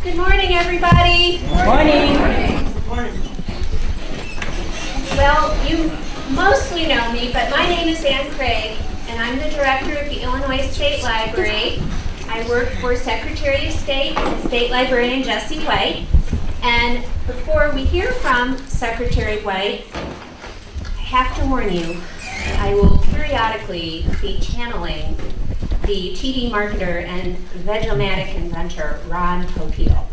Good morning, everybody. Morning. Well, you mostly know me, but my name is Ann Craig, and I'm the director of the Illinois State Library. I work for Secretary of State and State Librarian Jesse White. And before we hear from Secretary White, I have to warn you, I will periodically be channeling the TV marketer and Vegomatic inventor, Ron Popeil.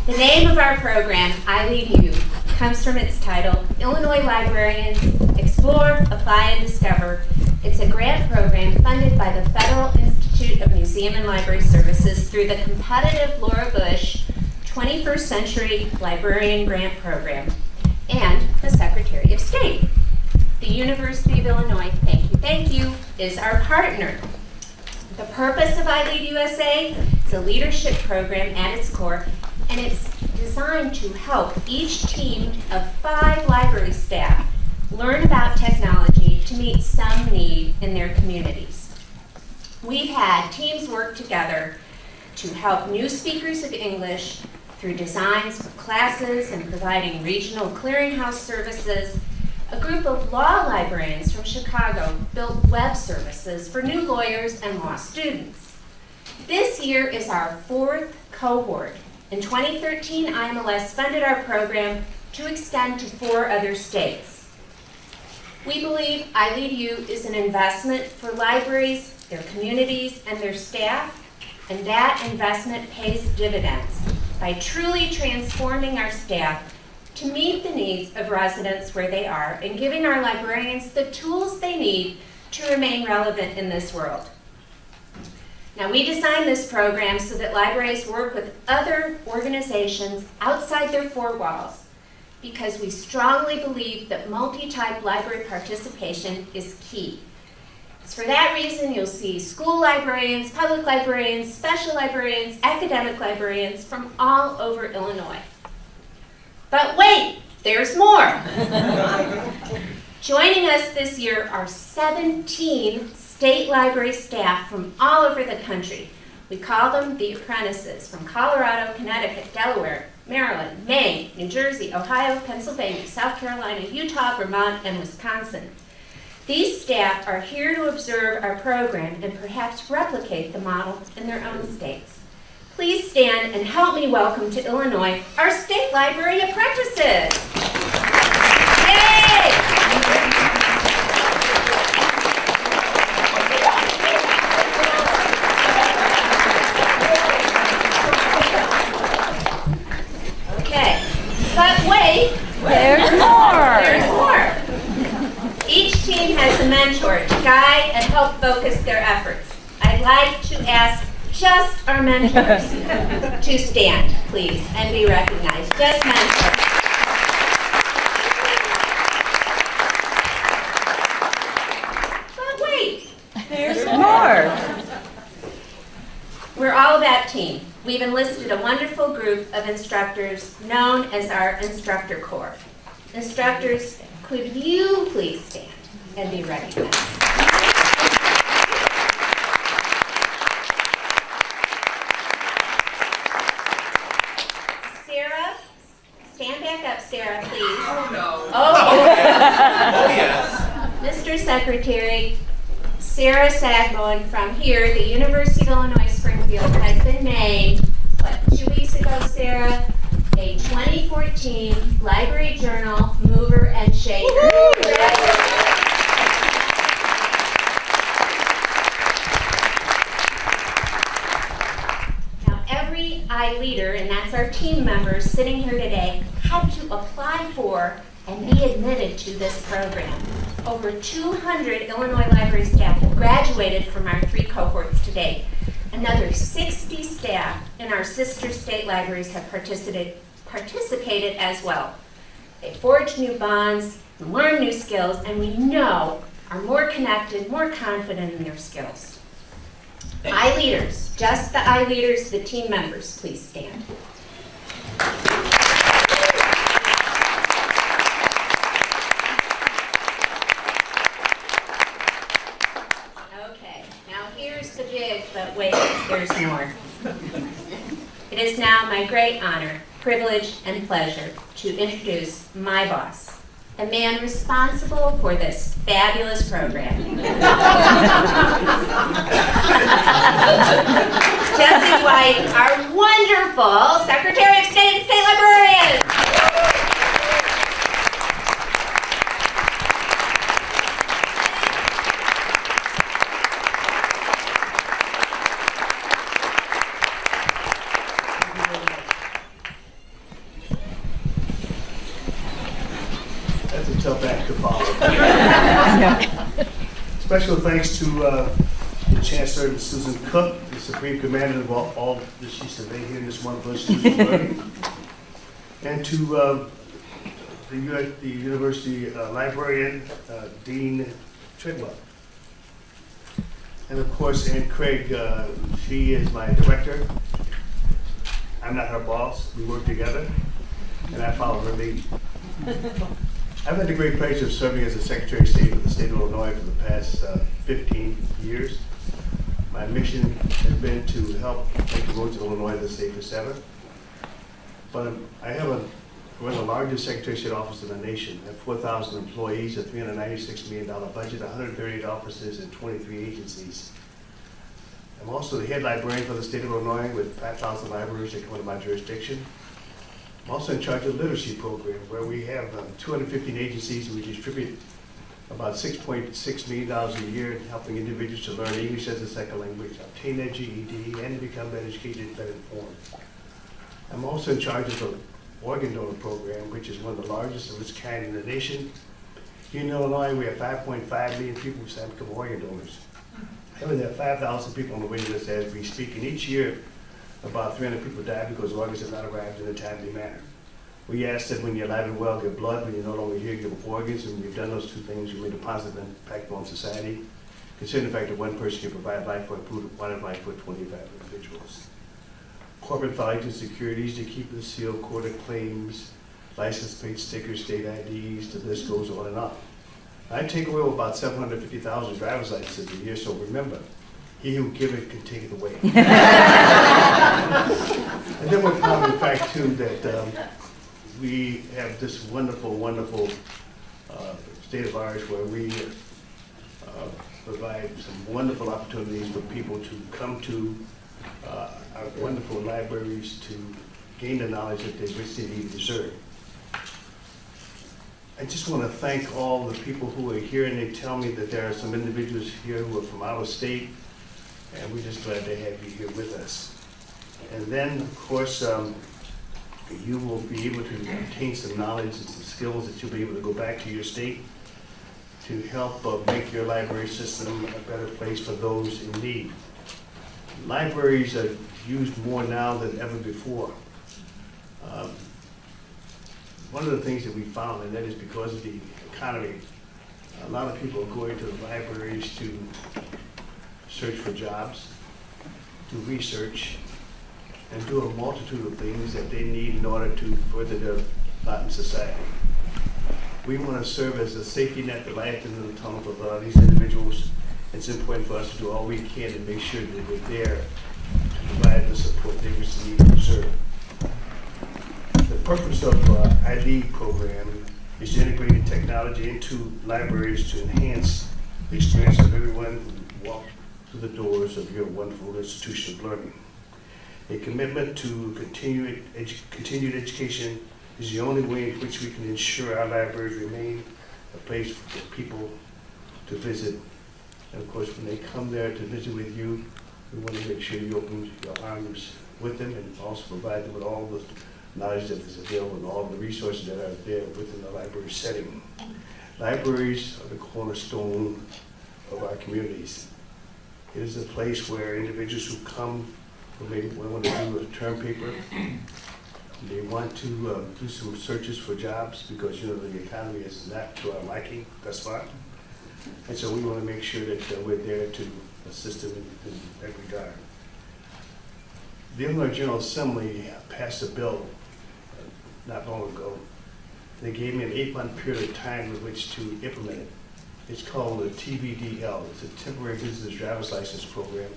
The name of our program, ILEAD U, comes from its title, Illinois Librarians Explore, Apply, and Discover. It's a grant program funded by the Federal Institute of Museum and Library Services through the competitive Laura Bush 21st Century Librarian Grant Program and the Secretary of State. The University of Illinois, thank you, is our partner. The purpose of ILEAD USA is a leadership program at its core, and it's designed to help each team of 5 library staff learn about technology to meet some need in their communities. We've had teams work together to help new speakers of English through designs for classes and providing regional clearinghouse services. A group of law librarians from Chicago built web services for new lawyers and law students. This year is our 4th cohort. In 2013, IMLS funded our program to extend to 4 other states. We believe ILEAD U is an investment for libraries, their communities, and their staff, and that investment pays dividends by truly transforming our staff to meet the needs of residents where they are and giving our librarians the tools they need to remain relevant in this world. Now, we designed this program so that libraries work with other organizations outside their 4 walls because we strongly believe that multi-type library participation is key. It's for that reason you'll see school librarians, public librarians, special librarians, academic librarians from all over Illinois. But wait, there's more. Joining us this year are 17 state library staff from all over the country. We call them the apprentices from Colorado, Connecticut, Delaware, Maryland, Maine, New Jersey, Ohio, Pennsylvania, South Carolina, Utah, Vermont, and Wisconsin. These staff are here to observe our program and perhaps replicate the model in their own states. Please stand and help me welcome to Illinois our state library apprentices. Yay! Okay, but wait. There's more. There's more. Each team has a mentor to guide and help focus their efforts. I'd like to ask just our mentors to stand, please, and be recognized. Just mentors. But wait. There's more. We're all about team. We've enlisted a wonderful group of instructors known as our Instructor Corps. Instructors, could you please stand and be recognized? Sarah, stand back up, Sarah, please. Oh, no. Oh, yes. Mr. Secretary, Sarah Sagmoen from here, the University of Illinois Springfield, has been named, 2 weeks ago, Sarah, a 2014 Library Journal Mover and Shaker. Now, every iLeader, and that's our team members sitting here today, had to apply for and be admitted to this program. Over 200 Illinois library staff have graduated from our 3 cohorts to date. Another 60 staff in our sister state libraries have participated as well. They forged new bonds, learned new skills, and we know are more connected, more confident in their skills. iLeaders, just the iLeaders, the team members, please stand. Okay, now here's the big, but wait, there's more. It is now my great honor, privilege, and pleasure to introduce my boss, the man responsible for this fabulous program. Jesse White, our wonderful Secretary of State and State Librarian. That's a tough act to follow. Special thanks to the Chancellor and Susan Koch, the Supreme Commander of all that she surveyed here in this wonderful institution of learning, and to the University Librarian, Dean Treadwell. And of course, Ann Craig, she is my director. I'm not her boss. We work together, and I follow her lead. I've had the great pleasure of serving as the Secretary of State for the state of Illinois for the past 15 years. My mission has been to help make the roads of Illinois the safest ever. But I have one of the largest Secretary of State offices in the nation. I have 4,000 employees, a $396 million budget, 138 offices, and 23 agencies. I'm also the head librarian for the state of Illinois with 5,000 libraries that come under my jurisdiction. I'm also in charge of the literacy program, where we have 215 agencies, and we distribute about $6.6 million a year, helping individuals to learn English as a second language, obtain their GED, and become better educated and better informed. I'm also in charge of the organ donor program, which is one of the largest of its kind in the nation. Here in Illinois, we have 5.5 million people who sign up to become organ donors. And we have 5,000 people on the waiting list as we speak, and each year, about 300 people die because organs have not arrived in a timely manner. We ask that when you're alive and well, give blood. When you're no longer here, give organs. And when you've done those two things, you made a positive impact on society. Consider the fact that one person can provide life for one life for 25 individuals. Corporate filings and securities to keep the seal, quarter claims, license plates, stickers, state IDs, the list goes on and on. I take away about 750,000 driver's licenses a year, so remember, he who giveth can take it away. And then we're proud of the fact, too, that we have this wonderful, wonderful state of ours where we provide some wonderful opportunities for people to come to our wonderful libraries to gain the knowledge that they richly need and deserve. I just want to thank all the people who are here, and they tell me that there are some individuals here who are from out of state, and we're just glad to have you here with us. And then, of course, you will be able to obtain some knowledge and some skills that you'll be able to go back to your state to help make your library system a better place for those in need. Libraries are used more now than ever before. One of the things that we found, and that is because of the economy, a lot of people are going to the libraries to search for jobs, do research, and do a multitude of things that they need in order to further their lot in society. We want to serve as a safety net, the light in the tunnel for these individuals. It's important for us to do all we can to make sure that we're there to provide the support they receive and deserve. The purpose of ILEAD program is to integrate technology into libraries to enhance the experience of everyone who walks through the doors of your wonderful institution of learning. A commitment to continued education is the only way in which we can ensure our libraries remain a place for people to visit. And of course, when they come there to visit with you, we want to make sure you open your arms with them and also provide them with all the knowledge that is available and all the resources that are there within the library setting. Libraries are the cornerstone of our communities. It is a place where individuals who come who maybe want to do a term paper, they want to do some searches for jobs because the economy is not to our liking thus far. And so we want to make sure that we're there to assist them in that regard. The Illinois General Assembly passed a bill not long ago. They gave me an 8-month period of time with which to implement it. It's called the TVDL. It's a Temporary Business Driver's License Program.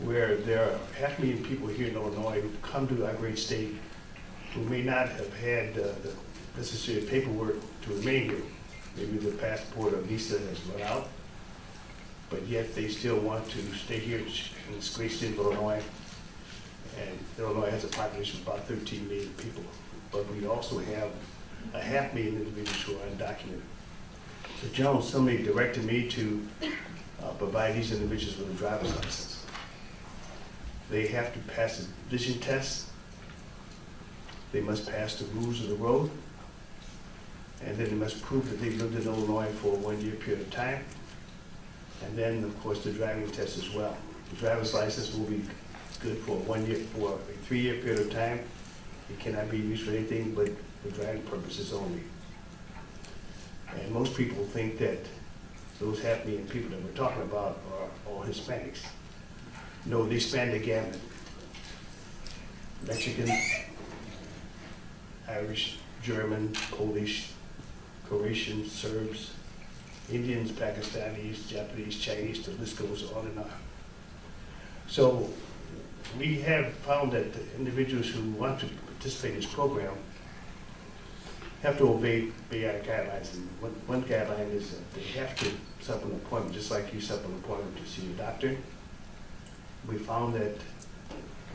where there are 500,000 people here in Illinois who come to our great state who may not have had the necessary paperwork to remain here. Maybe the passport or visa has run out, but yet they still want to stay here in this great state of Illinois. And Illinois has a population of about 13 million people, but we also have 500,000 individuals who are undocumented. The General Assembly directed me to provide these individuals with a driver's license. They have to pass a vision test. They must pass the rules of the road. And then they must prove that they've lived in Illinois for a 1 year period of time. And then, of course, the driving test as well. The driver's license will be good for 1 year, for a 3 year period of time. It cannot be used for anything but for driving purposes only. And most people think that those 500,000 people that we're talking about are all Hispanics. No, they span the gamut. Mexican, Irish, German, Polish, Croatian, Serbs, Indians, Pakistanis, Japanese, Chinese, the list goes on and on. So we have found that the individuals who want to participate in this program have to obey our guidelines. And one guideline is that they have to set up an appointment, just like you set up an appointment to see your doctor. We found that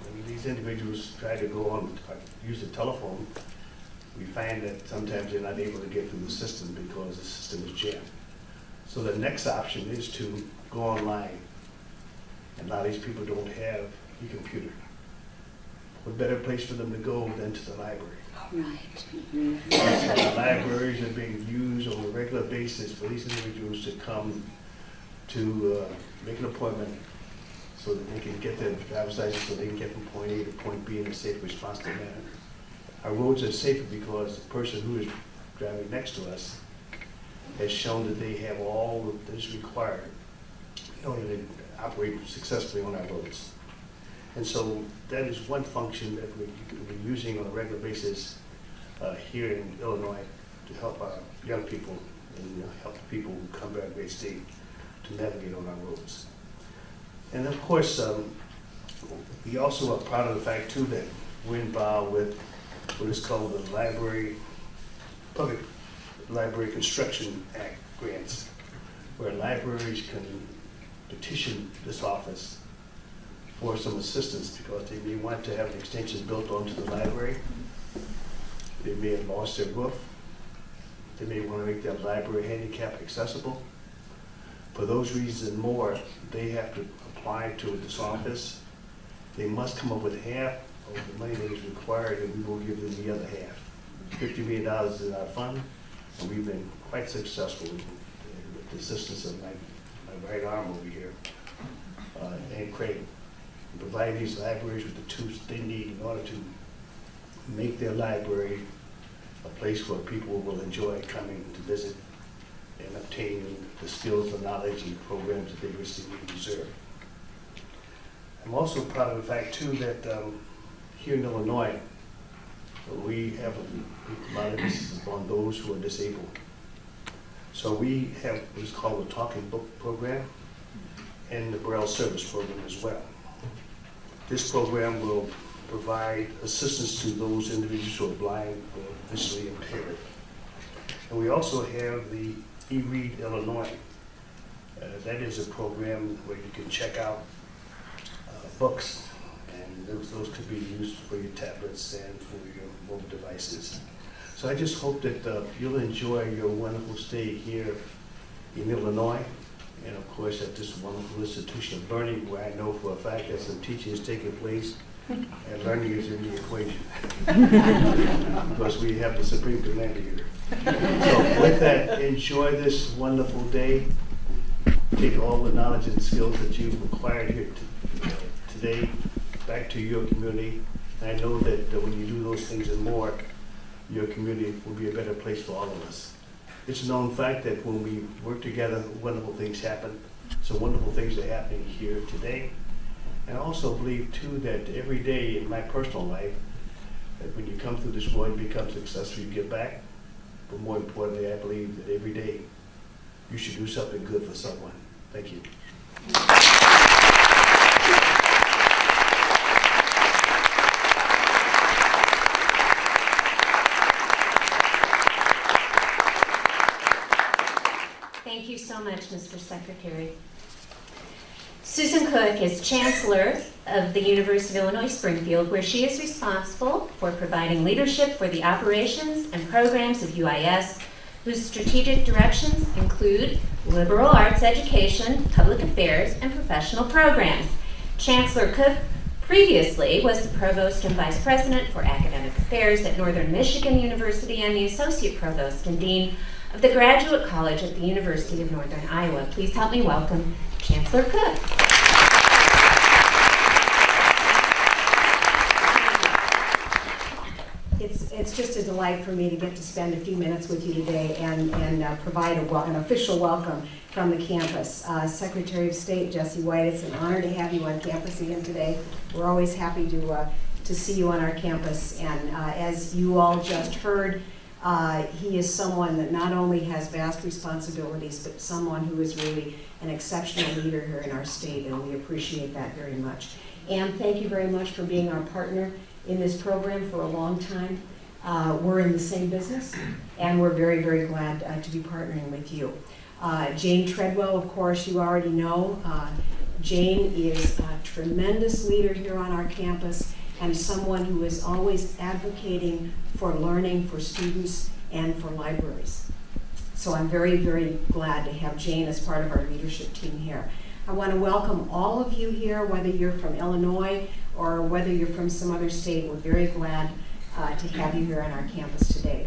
when these individuals try to go on, use the telephone, we find that sometimes they're not able to get through the system because the system is jammed. So the next option is to go online. And a lot of these people don't have a computer. What better place for them to go than to the library? The libraries are being used on a regular basis for these individuals to come to make an appointment so that they can get their driver's license, so they can get from point A to point B in a safe, responsible manner. Our roads are safer because the person who is driving next to us has shown that they have all that is required in order to operate successfully on our roads. And so that is one function that we're using on a regular basis here in Illinois to help our young people and help the people who come to our great state to navigate on our roads. And of course, we also are proud of the fact too that we're involved with what is called the Public Library Construction Act grants, where libraries can petition this office for some assistance because they may want to have an extension built onto the library. They may have lost their roof. They may want to make their library handicap accessible. For those reasons and more, they have to apply to this office. They must come up with half of the money that is required, and we will give them the other half. $50 million is in our fund, and we've been quite successful with the assistance of my right arm over here, and Craig, in providing these libraries with the tools they need in order to make their library a place where people will enjoy coming to visit and obtaining the skills, the knowledge, and the programs that they receive and deserve. I'm also proud of the fact too that here in Illinois, we have a lot of emphasis on those who are disabled. So we have what is called the Talking Book Program and the Braille Service Program as well. This program will provide assistance to those individuals who are blind or visually impaired. And we also have the ILEAD Illinois. That is a program where you can check out books, and those could be used for your tablets and for your mobile devices. So I just hope that you'll enjoy your wonderful stay here in Illinois, and of course at this wonderful institution of learning, where I know for a fact that some teaching is taking place and learning is in the equation. Because we have the Supreme Commander here. So with that, enjoy this wonderful day. Take all the knowledge and skills that you've acquired here today back to your community. And I know that when you do those things and more, your community will be a better place for all of us. It's a known fact that when we work together, wonderful things happen. So wonderful things are happening here today. And I also believe too that every day in my personal life, that when you come through this world, you become successful, you give back. But more importantly, I believe that every day you should do something good for someone. Thank you. so much, Mr. Secretary. Susan Koch is Chancellor of the University of Illinois Springfield, where she is responsible for providing leadership for the operations and programs of UIS, whose strategic directions include liberal arts education, public affairs, and professional programs. Chancellor Koch previously was the Provost and Vice President for Academic Affairs at Northern Michigan University and the Associate Provost and Dean of the Graduate College at the University of Northern Iowa. Please help me welcome Chancellor Koch. It's just a delight for me to get to spend a few minutes with you today and provide an official welcome from the campus. Secretary of State Jesse White, it's an honor to have you on campus again today. We're always happy to see you on our campus, and as you all just heard, he is someone that not only has vast responsibilities, but someone who is really an exceptional leader here in our state, and we appreciate that very much. And thank you very much for being our partner in this program for a long time. We're in the same business, and we're very, very glad to be partnering with you. Jane Treadwell, of course, you already know. Jane is a tremendous leader here on our campus and someone who is always advocating for learning for students and for libraries. So I'm very, very glad to have Jane as part of our leadership team here. I want to welcome all of you here, whether you're from Illinois or whether you're from some other state. We're very glad to have you here on our campus today.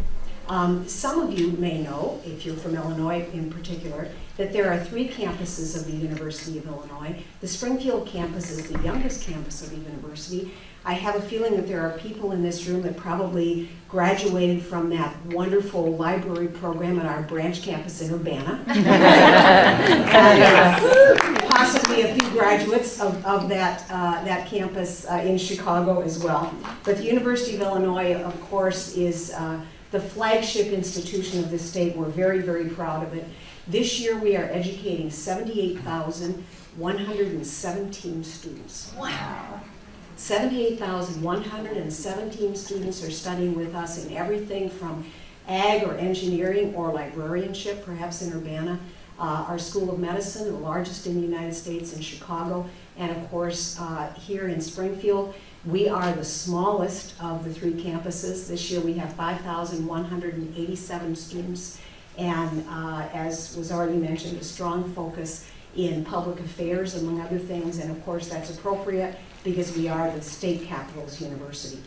Some of you may know, if you're from Illinois in particular, that there are 3 campuses of the University of Illinois. The Springfield campus is the youngest campus of the university. I have a feeling that there are people in this room that probably graduated from that wonderful library program at our branch campus in Urbana. And possibly a few graduates of that campus in Chicago as well. But the University of Illinois, of course, is the flagship institution of this state. We're very, very proud of it. This year we are educating 78,117 students. Wow. 78,117 students are studying with us in everything from ag or engineering or librarianship, perhaps in Urbana. Our School of Medicine, the largest in the United States, in Chicago, and of course here in Springfield. We are the smallest of the 3 campuses. This year we have 5,187 students, and as was already mentioned, a strong focus in public affairs, among other things, and of course that's appropriate because we are the state capital's university.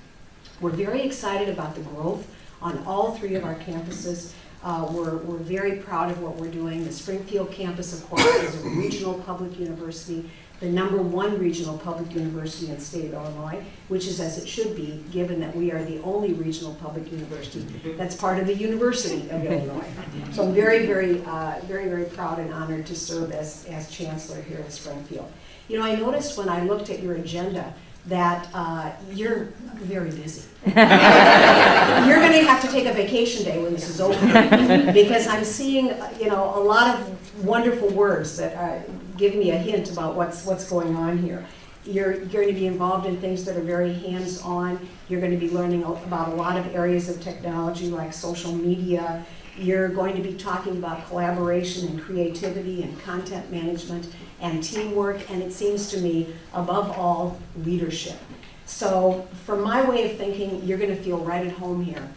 We're very excited about the growth on all 3 of our campuses. We're very proud of what we're doing. The Springfield campus, of course, is a regional public university, the #1 regional public university in the state of Illinois, which is as it should be, given that we are the only regional public university that's part of the University of Illinois. So I'm very, very proud and honored to serve as Chancellor here in Springfield. You know, I noticed when I looked at your agenda that you're very busy. You're going to have to take a vacation day when this is over, because I'm seeing, you know, a lot of wonderful words that give me a hint about what's going on here. You're going to be involved in things that are very hands-on. You're going to be learning about a lot of areas of technology like social media. You're going to be talking about collaboration and creativity and content management and teamwork, and it seems to me, above all, leadership. So from my way of thinking, you're going to feel right at home here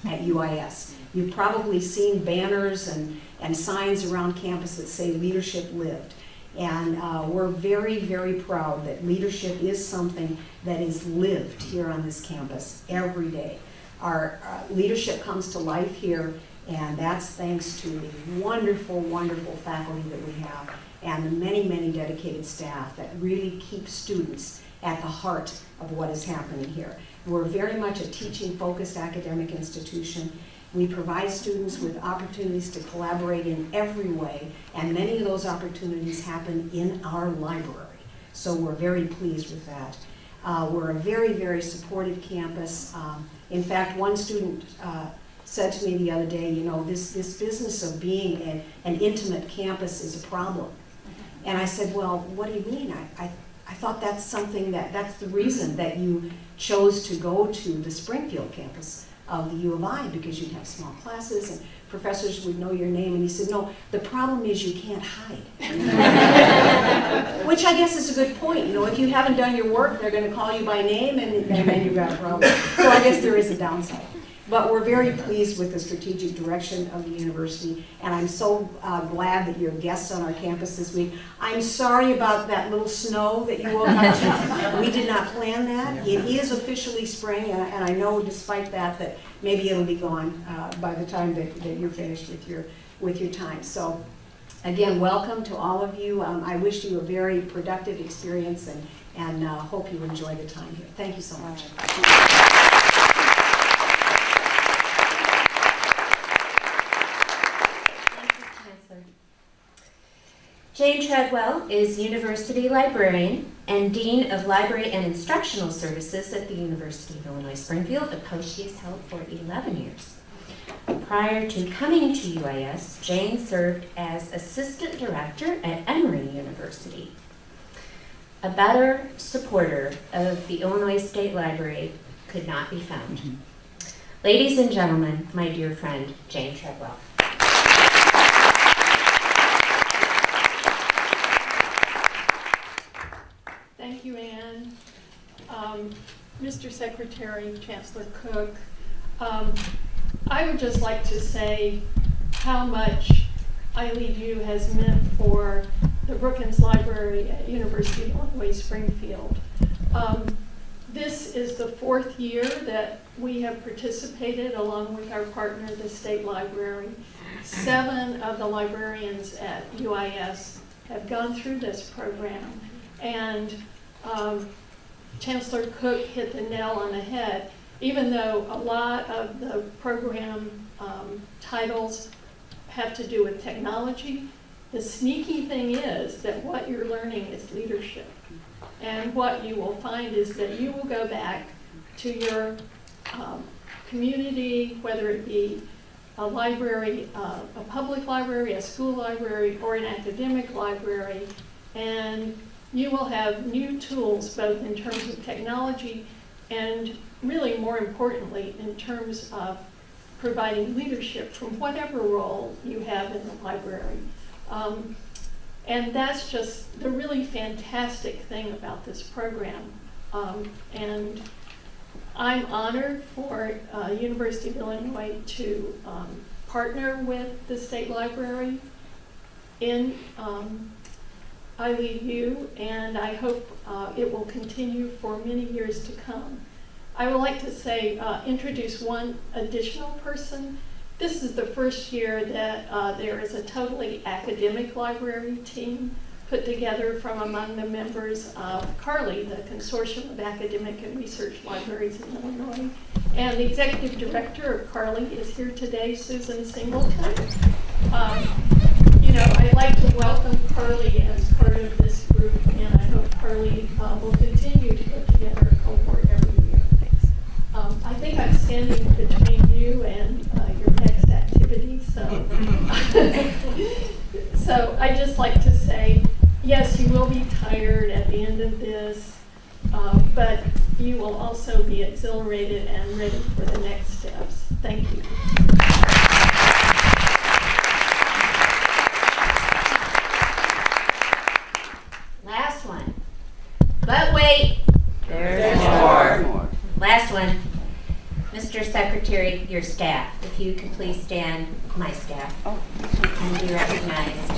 at UIS. You've probably seen banners and signs around campus that say leadership lived. And we're very, very proud that leadership is something that is lived here on this campus every day. Our leadership comes to life here, and that's thanks to the wonderful, wonderful faculty that we have and the many, many dedicated staff that really keep students at the heart of what is happening here. We're very much a teaching-focused academic institution. We provide students with opportunities to collaborate in every way, and many of those opportunities happen in our library. So we're very pleased with that. We're a very, very supportive campus. In fact, one student said to me the other day, you know, this business of being an intimate campus is a problem. And I said, well, what do you mean? I thought that's something that's the reason that you chose to go to the Springfield campus. of the U of I because you'd have small classes and professors would know your name. And he said, no, the problem is you can't hide. Which I guess is a good point. You know, if you haven't done your work, they're going to call you by name and then you've got a problem. So I guess there is a downside. But we're very pleased with the strategic direction of the university, and I'm so glad that you're guests on our campus this week. I'm sorry about that little snow that you woke up to. We did not plan that. It is officially spring, and I know despite that, that maybe it'll be gone by the time that you're finished with your time. So again, welcome to all of you. I wish you a very productive experience and hope you enjoy the time here. Thank you so much. Jane Treadwell is University Librarian and Dean of Library and Instructional Services at the University of Illinois Springfield, a post she has held for 11 years. Prior to coming to UIS, Jane served as Assistant Director at Emory University. A better supporter of the Illinois State Library could not be found. Ladies and gentlemen, my dear friend, Jane Treadwell. Thank you, Anne. Mr. Secretary, Chancellor Koch, I would just like to say how much ILEAD U has meant for the Brookens Library at University of Illinois Springfield. This is the 4th year that we have participated along with our partner, the State Library. 7 of the librarians at UIS have gone through this program. And Chancellor Koch hit the nail on the head. Even though a lot of the program titles have to do with technology, the sneaky thing is that what you're learning is leadership. And what you will find is that you will go back to your community, whether it be a library, a public library, a school library, or an academic library, and you will have new tools both in terms of technology and really more importantly in terms of providing leadership from whatever role you have in the library. And that's just the really fantastic thing about this program. And I'm honored for University of Illinois to partner with the State Library in ILEAD U, and I hope it will continue for many years to come. I would like to say, introduce one additional person. This is the first year that there is a totally academic library team put together from among the members of CARLI, the Consortium of Academic and Research Libraries in Illinois. And the executive director of CARLI is here today, Susan Singleton. You know, I'd like to welcome CARLI as part of this group, and I hope CARLI will continue to put together a cohort every year. I think I'm standing between you and your next activity, so so I just like to say, yes, you will be tired at the end of this, but you will also be exhilarated and ready for the next steps. Thank you. Last one. But wait, There's more. last one. Mr. Secretary, your staff, if you could please stand, my staff, and be recognized.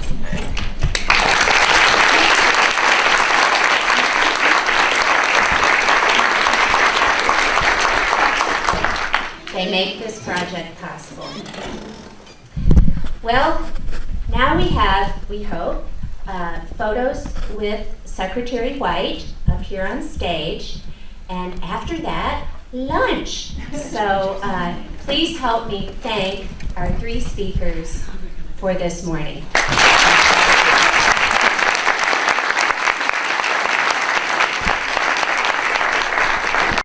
They make this project possible. Well, now we have, we hope, photos with Secretary White up here on stage, and after that, lunch. So please help me thank our 3 speakers for this morning.